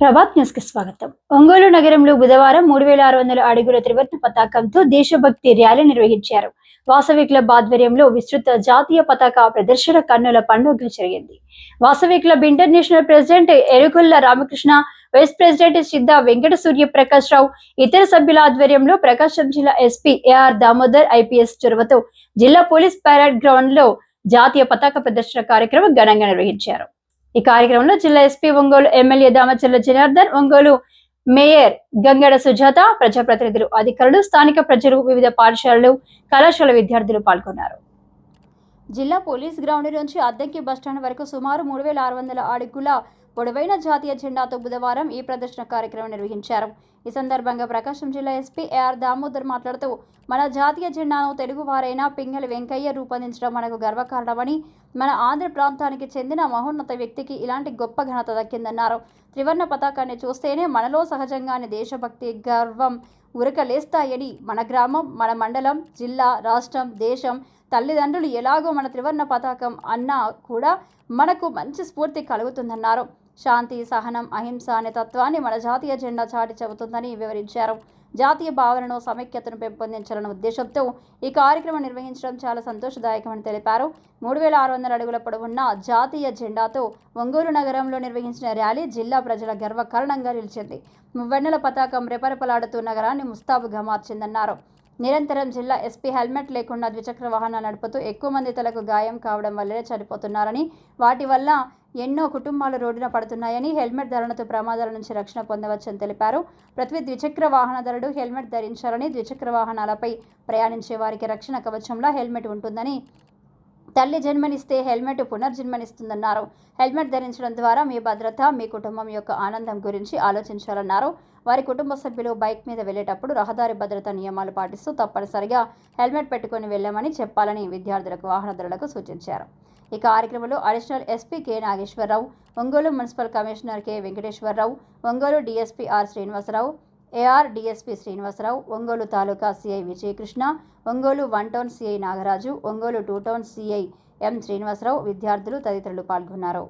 Prabhat news కి స్వాగతం. ఒంగోలు నగరంలో బుధవారం 3600 అడుగుల త్రివర్ణ పతాకంతో దేశభక్తి ర్యాలీ నిర్వహించారు. వాసవి క్లబ్ ఆధ్వర్యంలో విస్తృత జాతీయ పతాక ప్రదర్శన కన్నుల పండుగ జరిగింది. Vasavi club international president Erugolla Ramakrishna, vice president Siddha Venkata సూర్య ప్రకాష్ రావు, ఇతర సభ్యుల ఆధ్వర్యంలో ప్రకాశం జిల్లా ఎస్పీ ఏఆర్ దామోదర్ ఐపీఎస్ చొరవతో జిల్లా పోలీస్ పరేడ్ గ్రౌండ్ లో జాతీయ పతాక ప్రదర్శన కార్యక్రమం ఘనంగా నిర్వహించారు. ఈ కార్యక్రమంలో జిల్లా SP, Ongole MLA Damacharla Janardhan, Ongole mayor Gangada Sujatha, ప్రజాప్రతినిధులు, అధికారులు, స్థానిక ప్రజలు, వివిధ పాఠశాలలు, కళాశాల విద్యార్థులు పాల్గొన్నారు. జిల్లా పోలీస్ గ్రౌండ్ నుంచి అద్దంకి బస్టాండ్ వరకు సుమారు 3600 అడుగుల పొడవైన జాతీయ జెండాతో బుధవారం ఈ ప్రదర్శన కార్యక్రమం నిర్వహించారు. ఈ సందర్భంగా ప్రకాశం జిల్లా ఎస్పీ ఏఆర్ దామోదర్ మాట్లాడుతూ, మన జాతీయ జెండాను తెలుగువారైన పింగళి వెంకయ్య రూపొందించడం మనకు గర్వకారణమని, మన ఆంధ్ర ప్రాంతానికి చెందిన మహోన్నత వ్యక్తికి ఇలాంటి గొప్ప ఘనత దక్కిందన్నారు. త్రివర్ణ పతాకాన్ని చూస్తేనే మనలో సహజంగానే దేశభక్తి, గర్వం ఉరకలేస్తాయని, మన గ్రామం, మన మండలం, జిల్లా, రాష్ట్రం, దేశం, తల్లిదండ్రులు ఎలాగో మన త్రివర్ణ పతాకం అన్నా కూడా మనకు మంచి స్ఫూర్తి కలుగుతుందన్నారు. శాంతి, సహనం, అహింస అనే తత్వాన్ని మన జాతీయ జెండా చాటి చెబుతుందని వివరించారు. జాతీయ భావనను, సమైక్యతను పెంపొందించాలన్న ఉద్దేశంతో ఈ కార్యక్రమం నిర్వహించడం చాలా సంతోషదాయకమని తెలిపారు. 3600 అడుగుల పొడవున్న జాతీయ జెండాతో ఒంగోలు నగరంలో నిర్వహించిన ర్యాలీ జిల్లా ప్రజల గర్వకారణంగా నిలిచింది. మువ్వెన్నెల పతాకం రెపరెపలాడుతూ నగరాన్ని ముస్తాబుగా మార్చిందన్నారు. నిరంతరం జిల్లా ఎస్పీ హెల్మెట్ లేకుండా ద్విచక్ర వాహనాలు నడుపుతూ ఎక్కువ మంది తలకు గాయం కావడం వల్లనే చనిపోతున్నారని, వాటి వల్ల ఎన్నో కుటుంబాలు రోడ్డున పడుతున్నాయని, హెల్మెట్ ధరణతో ప్రమాదాల నుంచి రక్షణ పొందవచ్చని తెలిపారు. ప్రతి ద్విచక్ర వాహనదారుడు హెల్మెట్ ధరించాలని, ద్విచక్ర వాహనాలపై ప్రయాణించే వారికి రక్షణ కవచంలా హెల్మెట్ ఉంటుందని, తల్లి జన్మనిస్తే హెల్మెట్ పునర్జన్మనిస్తుందన్నారు. హెల్మెట్ ధరించడం ద్వారా మీ భద్రత, మీ కుటుంబం యొక్క ఆనందం గురించి ఆలోచించాలన్నారు. వారి కుటుంబ సభ్యులు బైక్ మీద వెళ్లేటప్పుడు రహదారి భద్రతా నియమాలు పాటిస్తూ తప్పనిసరిగా హెల్మెట్ పెట్టుకుని వెళ్లమని చెప్పాలని విద్యార్థులకు, వాహనదారులకు సూచించారు. ఈ కార్యక్రమంలో additional SP K Nageswara Rao, Ongole municipal commissioner K Venkateswara Rao, Ongole DSP R Srinivasa Rao, AR DSP Srinivasa Rao, Ongole taluka CI Vijayakrishna, Ongole 1 town CI Nagaraju, Ongole 2 town CI M Srinivasa Rao, విద్యార్థులు తదితరులు పాల్గొన్నారు.